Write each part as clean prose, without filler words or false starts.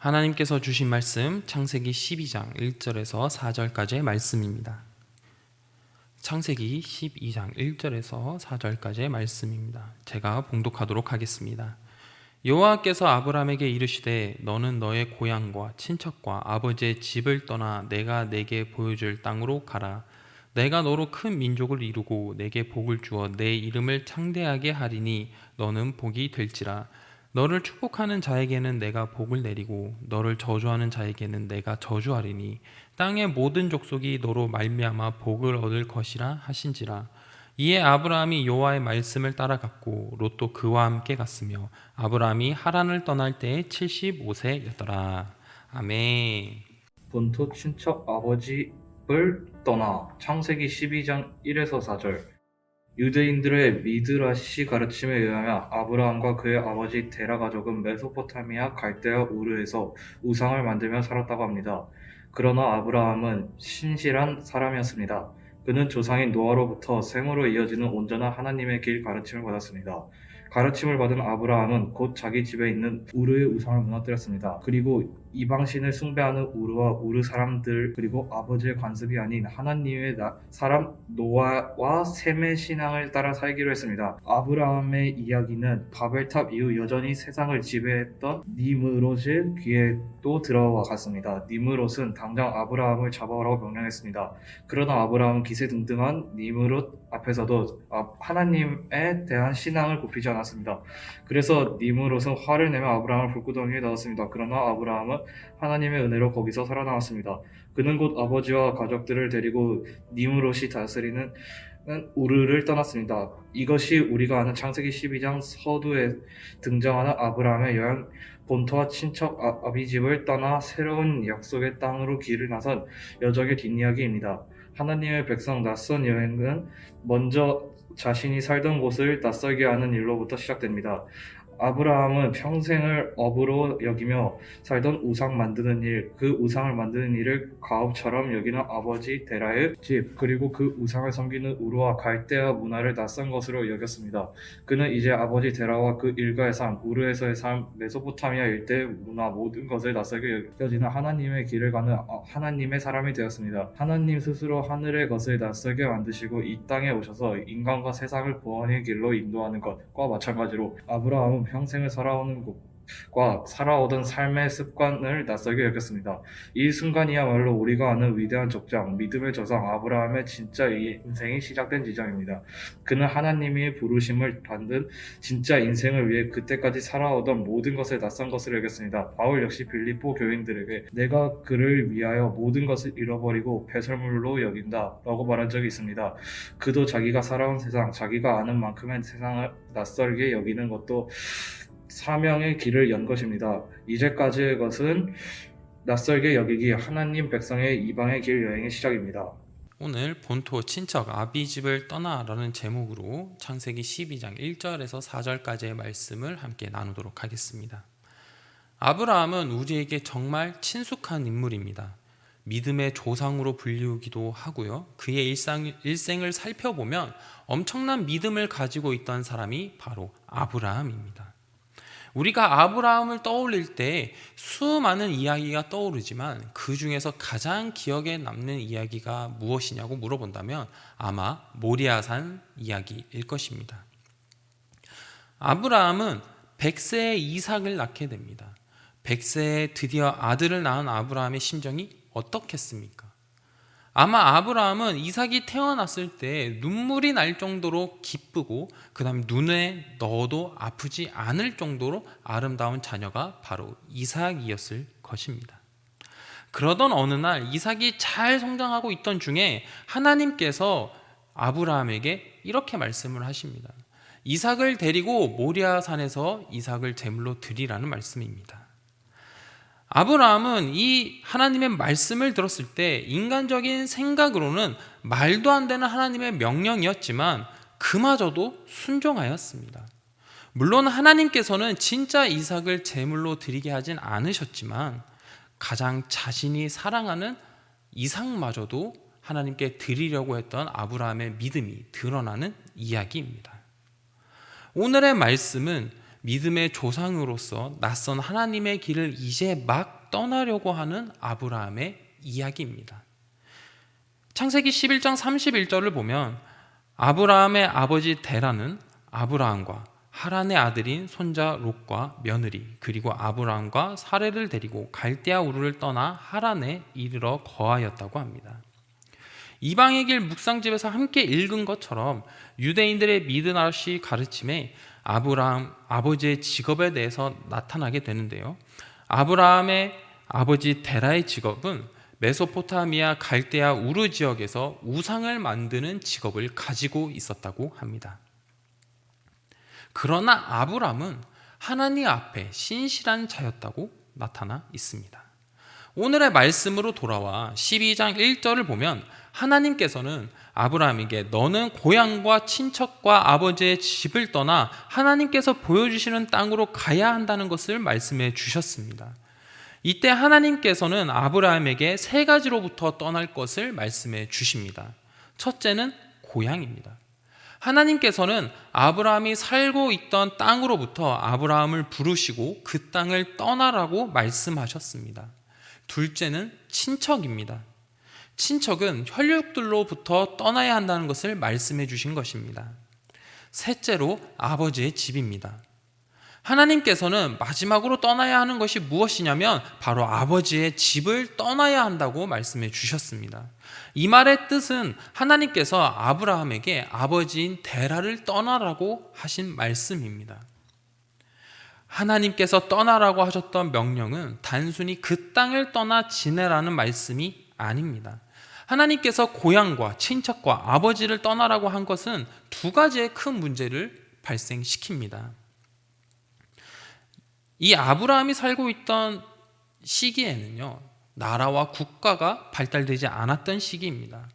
하나님께서 주신 말씀 창세기 12장 1절에서 4절까지의 말씀입니다. 창세기 12장 1절에서 4절까지의 말씀입니다. 제가 봉독하도록 하겠습니다. 여호와께서 아브라함에게 이르시되 너는 너의 고향과 친척과 아버지의 집을 떠나 내가 내게 보여줄 땅으로 가라. 내가 너로 큰 민족을 이루고 내게 복을 주어 내 이름을 창대하게 하리니 너는 복이 될지라. 너를 축복하는 자에게는 내가 복을 내리고 너를 저주하는 자에게는 내가 저주하리니 땅의 모든 족속이 너로 말미암아 복을 얻을 것이라 하신지라. 이에 아브라함이 여호와의 말씀을 따라갔고 롯도 그와 함께 갔으며 아브라함이 하란을 떠날 때에 75세였더라. 아멘. 본토 친척 아버지를 떠나. 창세기 12장 1에서 4절. 유대인들의 미드라시 가르침에 의하면 아브라함과 그의 아버지 데라 가족은 메소포타미아 갈대아 우르에서 우상을 만들며 살았다고 합니다. 그러나 아브라함은 신실한 사람이었습니다. 그는 조상인 노아로부터 셈으로 이어지는 온전한 하나님의 길 가르침을 받았습니다. 가르침을 받은 아브라함은 곧 자기 집에 있는 우르의 우상을 무너뜨렸습니다. 그리고 이방신을 숭배하는 우르와 우르 사람들 그리고 아버지의 관습이 아닌 하나님의 사람 노아와 셈의 신앙을 따라 살기로 했습니다. 아브라함의 이야기는 바벨탑 이후 여전히 세상을 지배했던 니므롯의 귀에 또 들어와 갔습니다. 니므롯은 당장 아브라함을 잡아오라고 명령했습니다. 그러나 아브라함은 기세등등한 니므롯 앞에서도 하나님에 대한 신앙을 굽히지 않았습니다. 그래서 니므롯은 화를 내며 아브라함을 불구덩이에 넣었습니다. 그러나 아브라함은 하나님의 은혜로 거기서 살아남았습니다. 그는 곧 아버지와 가족들을 데리고 니므롯이 다스리는 우르를 떠났습니다. 이것이 우리가 아는 창세기 12장 서두에 등장하는 아브라함의 여행, 본토와 친척 아비집을 떠나 새로운 약속의 땅으로 길을 나선 여정의 뒷이야기입니다. 하나님의 백성 낯선 여행은 먼저 자신이 살던 곳을 낯설게 하는 일로부터 시작됩니다. 아브라함은 평생을 업으로 여기며 살던 우상 만드는 일, 그 우상을 만드는 일을 가업처럼 여기는 아버지 데라의 집, 그리고 그 우상을 섬기는 우르와 갈대아 문화를 낯선 것으로 여겼습니다. 그는 이제 아버지 데라와 그 일가의 삶, 우르에서의 삶, 메소포타미아 일대의 문화 모든 것을 낯설게 여기는 하나님의 길을 가는 하나님의 사람이 되었습니다. 하나님 스스로 하늘의 것을 낯설게 만드시고 이 땅에 오셔서 인간과 세상을 구원의 길로 인도하는 것과 마찬가지로 아브라함은 평생을 살아오는 곳과 살아오던 삶의 습관을 낯설게 여겼습니다. 이 순간이야말로 우리가 아는 위대한 족장, 믿음의 조상 아브라함의 진짜 인생이 시작된 지점입니다. 그는 하나님이 부르심을 받은 진짜 인생을 위해 그때까지 살아오던 모든 것을 낯선 것을 여겼습니다. 바울 역시 빌립보 교인들에게 내가 그를 위하여 모든 것을 잃어버리고 배설물로 여긴다 라고 말한 적이 있습니다. 그도 자기가 살아온 세상, 자기가 아는 만큼의 세상을 낯설게 여기는 것도 사명의 길을 연 것입니다. 이제까지의 것은 낯설게 여기기 하나님 백성의 이방의 길 여행의 시작입니다. 오늘 본토 친척 아비집을 떠나라는 제목으로 창세기 12장 1절에서 4절까지의 말씀을 함께 나누도록 하겠습니다. 아브라함은 우리에게 정말 친숙한 인물입니다. 믿음의 조상으로 불리우기도 하고요. 그의 일생을 살펴보면 엄청난 믿음을 가지고 있던 사람이 바로 아브라함입니다. 우리가 아브라함을 떠올릴 때 수많은 이야기가 떠오르지만 그 중에서 가장 기억에 남는 이야기가 무엇이냐고 물어본다면 아마 모리아산 이야기일 것입니다. 아브라함은 100세에 이삭을 낳게 됩니다. 100세에 드디어 아들을 낳은 아브라함의 심정이 어떻겠습니까? 아마 아브라함은 이삭이 태어났을 때 눈물이 날 정도로 기쁘고 그 다음 눈에 넣어도 아프지 않을 정도로 아름다운 자녀가 바로 이삭이었을 것입니다. 그러던 어느 날 이삭이 잘 성장하고 있던 중에 하나님께서 아브라함에게 이렇게 말씀을 하십니다. 이삭을 데리고 모리아산에서 이삭을 제물로 드리라는 말씀입니다. 아브라함은 이 하나님의 말씀을 들었을 때 인간적인 생각으로는 말도 안 되는 하나님의 명령이었지만 그마저도 순종하였습니다. 물론 하나님께서는 진짜 이삭을 제물로 드리게 하진 않으셨지만 가장 자신이 사랑하는 이삭마저도 하나님께 드리려고 했던 아브라함의 믿음이 드러나는 이야기입니다. 오늘의 말씀은 믿음의 조상으로서 낯선 하나님의 길을 이제 막 떠나려고 하는 아브라함의 이야기입니다. 창세기 11장 31절을 보면 아브라함의 아버지 데라는 아브라함과 하란의 아들인 손자 롯과 며느리 그리고 아브라함과 사레를 데리고 갈대아 우르를 떠나 하란에 이르러 거하였다고 합니다. 이방의 길 묵상집에서 함께 읽은 것처럼 유대인들의 미드라시 가르침에 아브라함 아버지의 직업에 대해서 나타나게 되는데요. 아브라함의 아버지 데라의 직업은 메소포타미아 갈대아 우르 지역에서 우상을 만드는 직업을 가지고 있었다고 합니다. 그러나 아브람은 하나님 앞에 신실한 자였다고 나타나 있습니다. 오늘의 말씀으로 돌아와 12장 1절을 보면 하나님께서는 아브라함에게 너는 고향과 친척과 아버지의 집을 떠나 하나님께서 보여주시는 땅으로 가야 한다는 것을 말씀해 주셨습니다. 이때 하나님께서는 아브라함에게 세 가지로부터 떠날 것을 말씀해 주십니다. 첫째는 고향입니다. 하나님께서는 아브라함이 살고 있던 땅으로부터 아브라함을 부르시고 그 땅을 떠나라고 말씀하셨습니다. 둘째는 친척입니다. 친척은 혈육들로부터 떠나야 한다는 것을 말씀해 주신 것입니다. 셋째로 아버지의 집입니다. 하나님께서는 마지막으로 떠나야 하는 것이 무엇이냐면 바로 아버지의 집을 떠나야 한다고 말씀해 주셨습니다. 이 말의 뜻은 하나님께서 아브라함에게 아버지인 데라를 떠나라고 하신 말씀입니다. 하나님께서 떠나라고 하셨던 명령은 단순히 그 땅을 떠나 지내라는 말씀이 아닙니다. 하나님께서 고향과 친척과 아버지를 떠나라고 한 것은 두 가지의 큰 문제를 발생시킵니다. 이 아브라함이 살고 있던 시기에는요, 나라와 국가가 발달되지 않았던 시기입니다.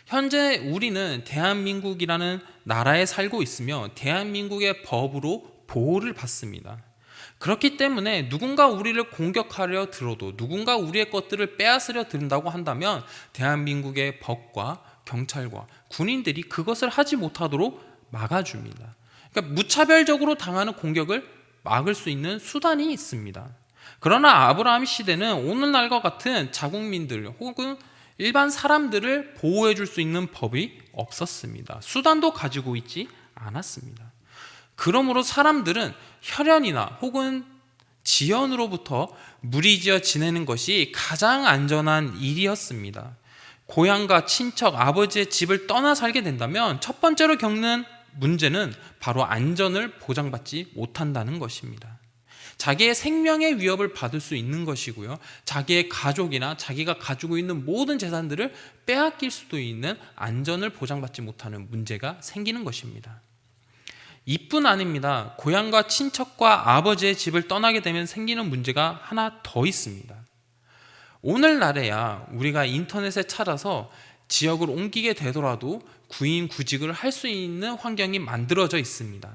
현재 우리는 대한민국이라는 나라에 살고 있으며 대한민국의 법으로 보호를 받습니다. 그렇기 때문에 누군가 우리를 공격하려 들어도 누군가 우리의 것들을 빼앗으려 든다고 한다면 대한민국의 법과 경찰과 군인들이 그것을 하지 못하도록 막아줍니다. 그러니까 무차별적으로 당하는 공격을 막을 수 있는 수단이 있습니다. 그러나 아브라함 시대는 오늘날과 같은 자국민들 혹은 일반 사람들을 보호해 줄 수 있는 법이 없었습니다. 수단도 가지고 있지 않았습니다. 그러므로 사람들은 혈연이나 혹은 지연으로부터 무리지어 지내는 것이 가장 안전한 일이었습니다. 고향과 친척, 아버지의 집을 떠나 살게 된다면 첫 번째로 겪는 문제는 바로 안전을 보장받지 못한다는 것입니다. 자기의 생명의 위협을 받을 수 있는 것이고요. 자기의 가족이나 자기가 가지고 있는 모든 재산들을 빼앗길 수도 있는 안전을 보장받지 못하는 문제가 생기는 것입니다. 이뿐 아닙니다. 고향과 친척과 아버지의 집을 떠나게 되면 생기는 문제가 하나 더 있습니다. 오늘날에야 우리가 인터넷에 찾아서 지역을 옮기게 되더라도 구인 구직을 할 수 있는 환경이 만들어져 있습니다.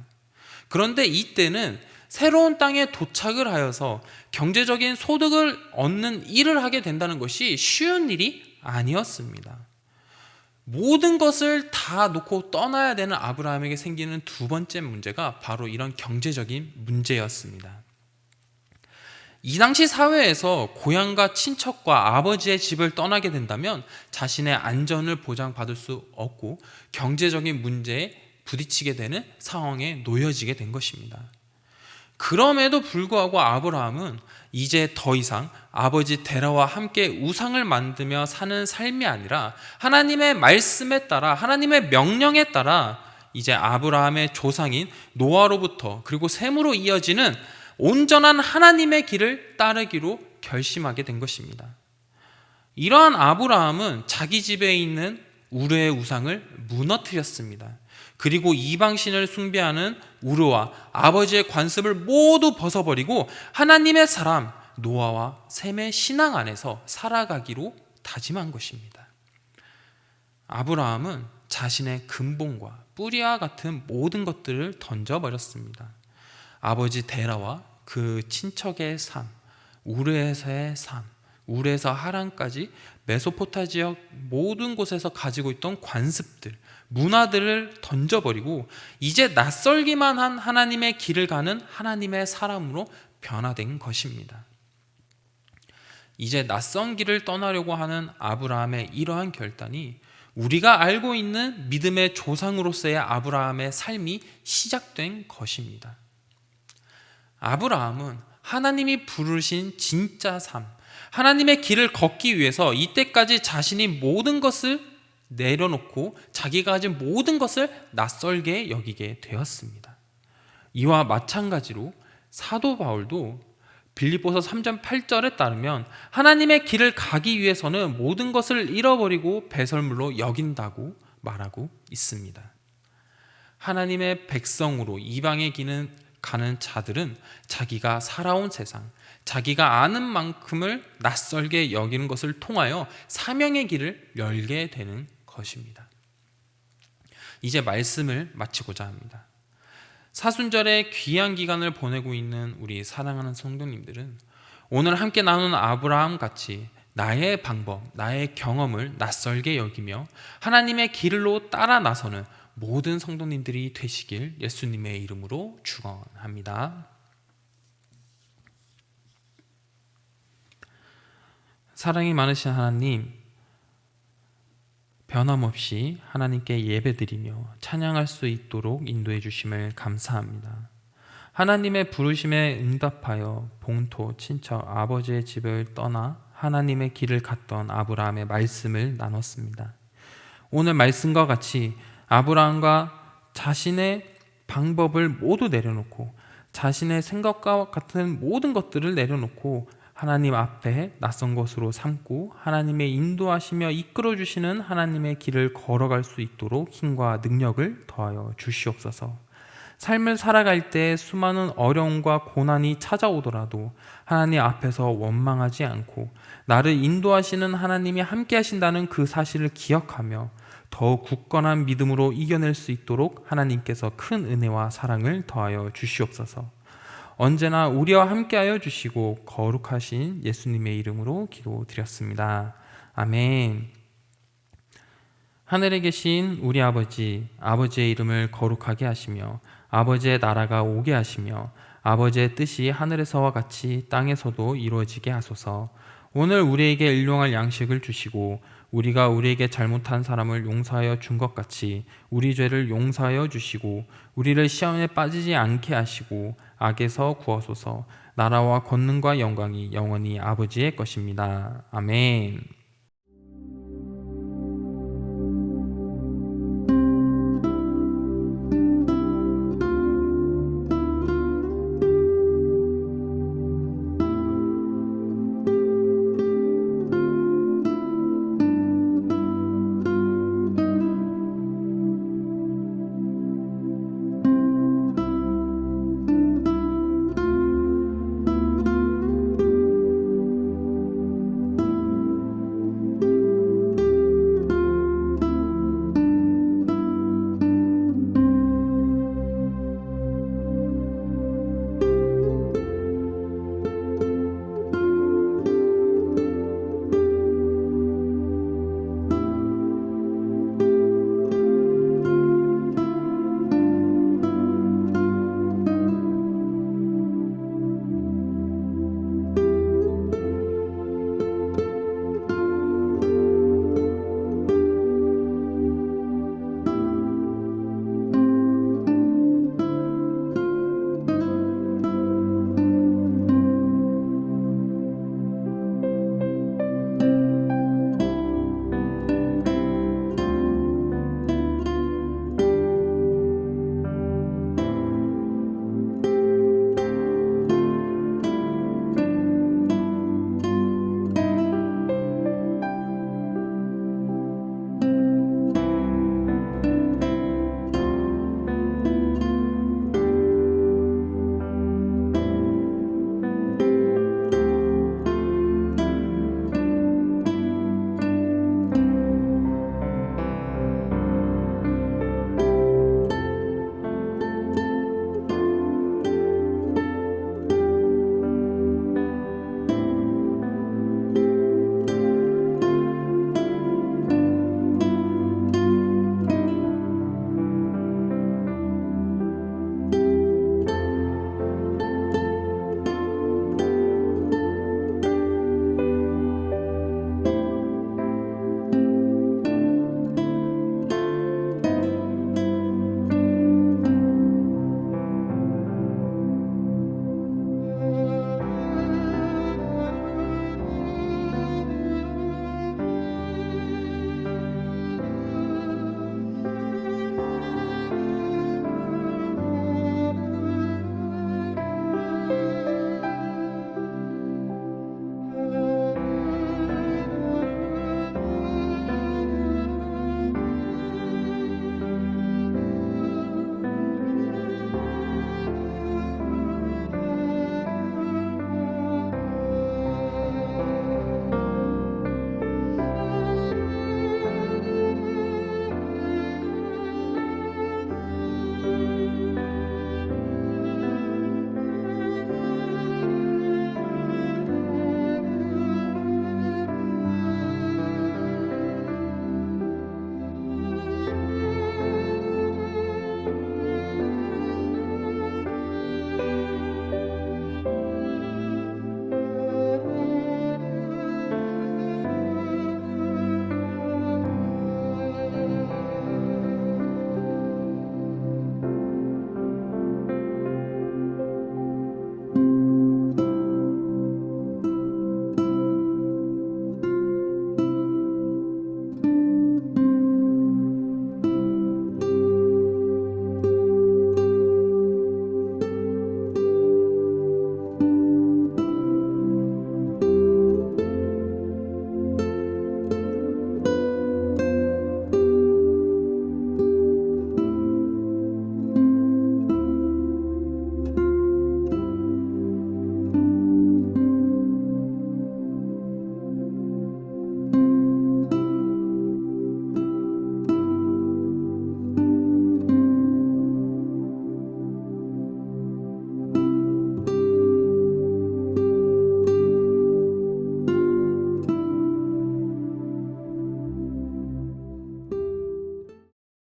그런데 이때는 새로운 땅에 도착을 하여서 경제적인 소득을 얻는 일을 하게 된다는 것이 쉬운 일이 아니었습니다. 모든 것을 다 놓고 떠나야 되는 아브라함에게 생기는 두 번째 문제가 바로 이런 경제적인 문제였습니다. 이 당시 사회에서 고향과 친척과 아버지의 집을 떠나게 된다면 자신의 안전을 보장받을 수 없고 경제적인 문제에 부딪히게 되는 상황에 놓여지게 된 것입니다. 그럼에도 불구하고 아브라함은 이제 더 이상 아버지 데라와 함께 우상을 만들며 사는 삶이 아니라 하나님의 말씀에 따라 하나님의 명령에 따라 이제 아브라함의 조상인 노아로부터 그리고 셈으로 이어지는 온전한 하나님의 길을 따르기로 결심하게 된 것입니다. 이러한 아브라함은 자기 집에 있는 우르의 우상을 무너뜨렸습니다. 그리고 이방신을 숭배하는 우르와 아버지의 관습을 모두 벗어버리고 하나님의 사람 노아와 셈의 신앙 안에서 살아가기로 다짐한 것입니다. 아브라함은 자신의 근본과 뿌리와 같은 모든 것들을 던져버렸습니다. 아버지 데라와 그 친척의 삶, 우르에서의 삶, 울에서 하란까지 메소포타 지역 모든 곳에서 가지고 있던 관습들, 문화들을 던져버리고 이제 낯설기만 한 하나님의 길을 가는 하나님의 사람으로 변화된 것입니다. 이제 낯선 길을 떠나려고 하는 아브라함의 이러한 결단이 우리가 알고 있는 믿음의 조상으로서의 아브라함의 삶이 시작된 것입니다. 아브라함은 하나님이 부르신 진짜 삶, 하나님의 길을 걷기 위해서 이때까지 자신이 모든 것을 내려놓고 자기가 가진 모든 것을 낯설게 여기게 되었습니다. 이와 마찬가지로 사도 바울도 빌립보서 3장 8절에 따르면 하나님의 길을 가기 위해서는 모든 것을 잃어버리고 배설물로 여긴다고 말하고 있습니다. 하나님의 백성으로 이방의 길을 가는 자들은 자기가 살아온 세상, 자기가 아는 만큼을 낯설게 여기는 것을 통하여 사명의 길을 열게 되는 것입니다. 이제 말씀을 마치고자 합니다. 사순절의 귀한 기간을 보내고 있는 우리 사랑하는 성도님들은 오늘 함께 나눈 아브라함 같이 나의 방법, 나의 경험을 낯설게 여기며 하나님의 길로 따라 나서는 모든 성도님들이 되시길 예수님의 이름으로 축원합니다. 사랑이 많으신 하나님, 변함없이 하나님께 예배드리며 찬양할 수 있도록 인도해 주심을 감사합니다. 하나님의 부르심에 응답하여 본토, 친척, 아버지의 집을 떠나 하나님의 길을 갔던 아브라함의 말씀을 나눴습니다. 오늘 말씀과 같이 아브라함과 자신의 방법을 모두 내려놓고 자신의 생각과 같은 모든 것들을 내려놓고 하나님 앞에 낯선 것으로 삼고 하나님의 인도하시며 이끌어주시는 하나님의 길을 걸어갈 수 있도록 힘과 능력을 더하여 주시옵소서. 삶을 살아갈 때 수많은 어려움과 고난이 찾아오더라도 하나님 앞에서 원망하지 않고 나를 인도하시는 하나님이 함께 하신다는 그 사실을 기억하며 더욱 굳건한 믿음으로 이겨낼 수 있도록 하나님께서 큰 은혜와 사랑을 더하여 주시옵소서. 언제나 우리와 함께하여 주시고 거룩하신 예수님의 이름으로 기도드렸습니다. 아멘. 하늘에 계신 우리 아버지, 아버지의 이름을 거룩하게 하시며 아버지의 나라가 오게 하시며 아버지의 뜻이 하늘에서와 같이 땅에서도 이루어지게 하소서. 오늘 우리에게 일용할 양식을 주시고 우리가 우리에게 잘못한 사람을 용서하여 준 것 같이 우리 죄를 용서하여 주시고 우리를 시험에 빠지지 않게 하시고 악에서 구하소서. 나라와 권능과 영광이 영원히 아버지의 것입니다. 아멘.